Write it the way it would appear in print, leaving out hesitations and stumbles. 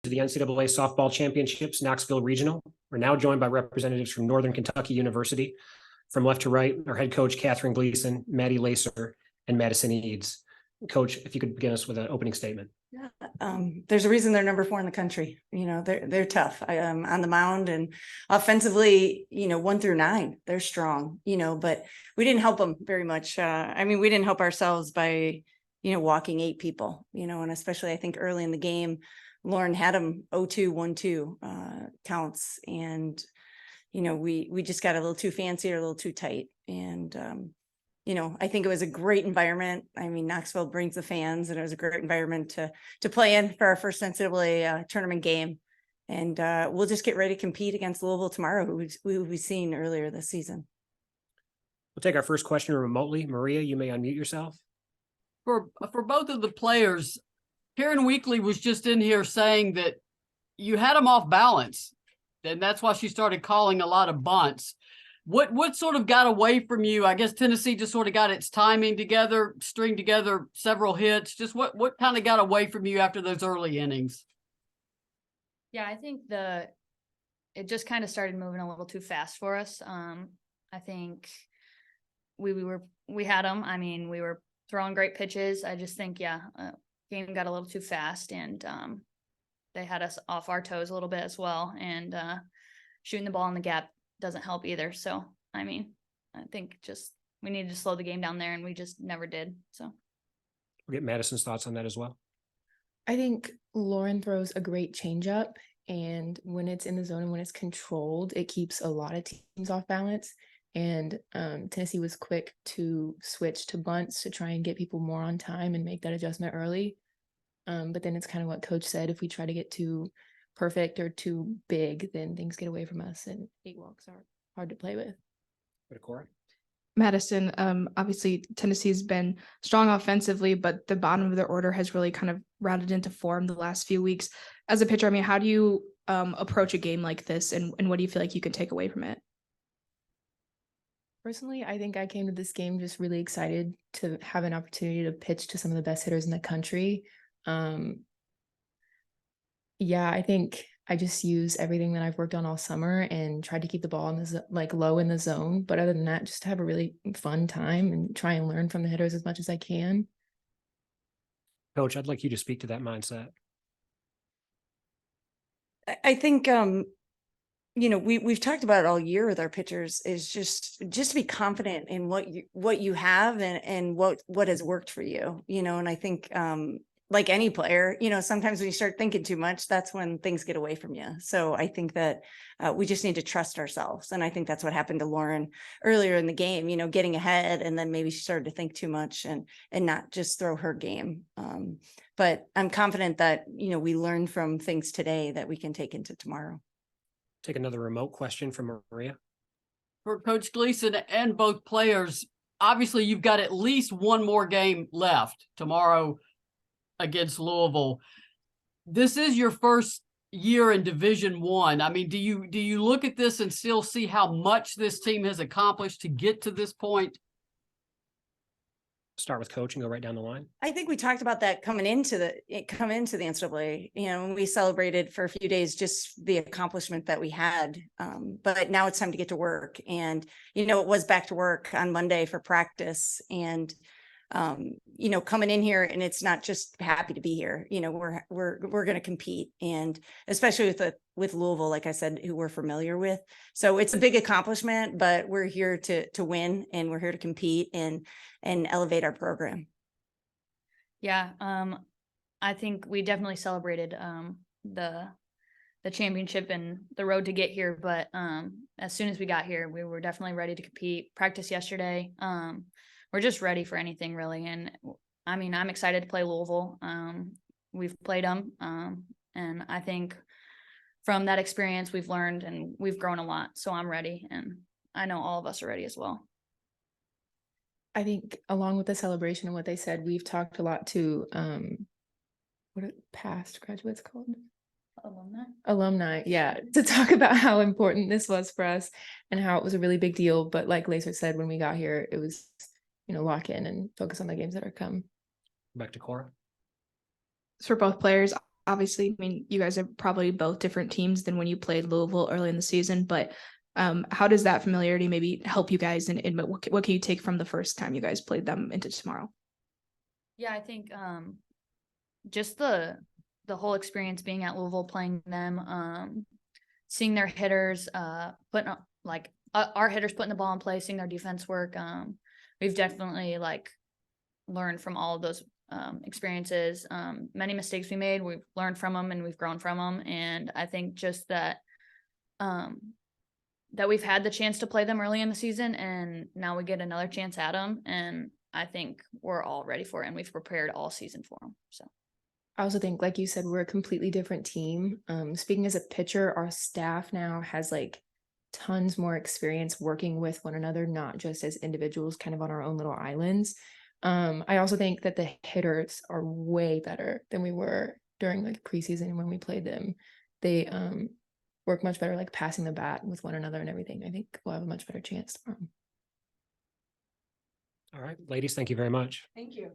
to the NCAA Softball Championships, Knoxville Regional. We're now joined by representatives from Northern Kentucky University. From left to right, our head coach, Kathryn Gleason, Maddie Lacer, and Madisyn Eads. Coach, if you could begin us with an opening statement. Yeah, there's a reason they're number 4 in the country. You know, they're tough on the mound, and offensively, 1 through 9, they're strong, but we didn't help them very much. We didn't help ourselves by, walking 8 people, and especially I think early in the game, Lauren had them 0-2, 1-2 counts. And, we just got a little too fancy or a little too tight. And, I think it was a great environment. Knoxville brings the fans, and it was a great environment to play in for our first NCAA tournament game. And we'll just get ready to compete against Louisville tomorrow, who we've seen earlier this season. We'll take our first question remotely. Maria, you may unmute yourself. For both of the players, Karen Weekly was just in here saying that you had them off balance, and that's why she started calling a lot of bunts. What sort of got away from you? I guess Tennessee just sort of got its timing together, stringed together several hits. Just what kind of got away from you after those early innings? Yeah, I think it just kind of started moving a little too fast for us. I think we had them. We were throwing great pitches. I just think, game got a little too fast, and they had us off our toes a little bit as well. And shooting the ball in the gap doesn't help either. So, I think just we needed to slow the game down there, and we just never did. So We'll get Madisyn's thoughts on that as well. I think Lauren throws a great changeup, and when it's in the zone and when it's controlled, it keeps a lot of teams off balance. And Tennessee was quick to switch to bunts to try and get people more on time and make that adjustment early. But then it's kind of what Coach said: if we try to get too perfect or too big, then things get away from us, and 8 walks are hard to play with. Cora? Madisyn, obviously Tennessee's been strong offensively, but the bottom of their order has really kind of routed into form the last few weeks. As a pitcher, how do you approach a game like this, and what do you feel like you can take away from it? Personally, I think I came to this game just really excited to have an opportunity to pitch to some of the best hitters in the country. I think I just use everything that I've worked on all summer and tried to keep the ball in the low in the zone. But other than that, just to have a really fun time and try and learn from the hitters as much as I can. Coach, I'd like you to speak to that mindset. I think, we've talked about it all year with our pitchers, is just to be confident in what you have and what has worked for you, and I think, like any player, sometimes when you start thinking too much, that's when things get away from you. So I think that we just need to trust ourselves. And I think that's what happened to Lauren earlier in the game, getting ahead, and then maybe she started to think too much and not just throw her game. But I'm confident that, we learned from things today that we can take into tomorrow. Take another remote question from Maria. For Coach Gleason and both players, obviously you've got at least one more game left tomorrow against Louisville. This is your first year in Division I. Do you look at this and still see how much this team has accomplished to get to this point? Start with Coach and go right down the line. I think we talked about that coming into the NCAA, when we celebrated for a few days, just the accomplishment that we had. But now it's time to get to work. And, it was back to work on Monday for practice, and coming in here, and it's not just happy to be here. We're going to compete, and especially with Louisville, like I said, who we're familiar with. So it's a big accomplishment, but we're here to win, and we're here to compete and elevate our program. Yeah, I think we definitely celebrated the championship and the road to get here. But as soon as we got here, we were definitely ready to compete. Practice yesterday. We're just ready for anything, really. And I'm excited to play Louisville. We've played them. And I think from that experience, we've learned and we've grown a lot. So I'm ready. And I know all of us are ready as well. I think along with the celebration and what they said, we've talked a lot to what are past graduates called? Alumni. Yeah. To talk about how important this was for us and how it was a really big deal. But like Lacer said, when we got here, it was, lock in and focus on the games that are come. Back to Cora. For both players, obviously, I mean, you guys are probably both different teams than when you played Louisville early in the season, but how does that familiarity maybe help you guys, and what can you take from the first time you guys played them into tomorrow? Yeah, I think just the whole experience being at Louisville, playing them, seeing their hitters putting like our hitters putting the ball in play, seeing their defense work. We've definitely like learned from all of those experiences. Many mistakes we made, we've learned from them and we've grown from them. And I think just that that we've had the chance to play them early in the season, and now we get another chance at them. And I think we're all ready for it, and we've prepared all season for them. So I also think, like you said, we're a completely different team. Speaking as a pitcher, our staff now has like tons more experience working with one another, not just as individuals kind of on our own little islands. I also think that the hitters are way better than we were during like preseason when we played them. They work much better, like passing the bat with one another and everything. I think we'll have a much better chance tomorrow. All right, ladies, thank you very much. Thank you.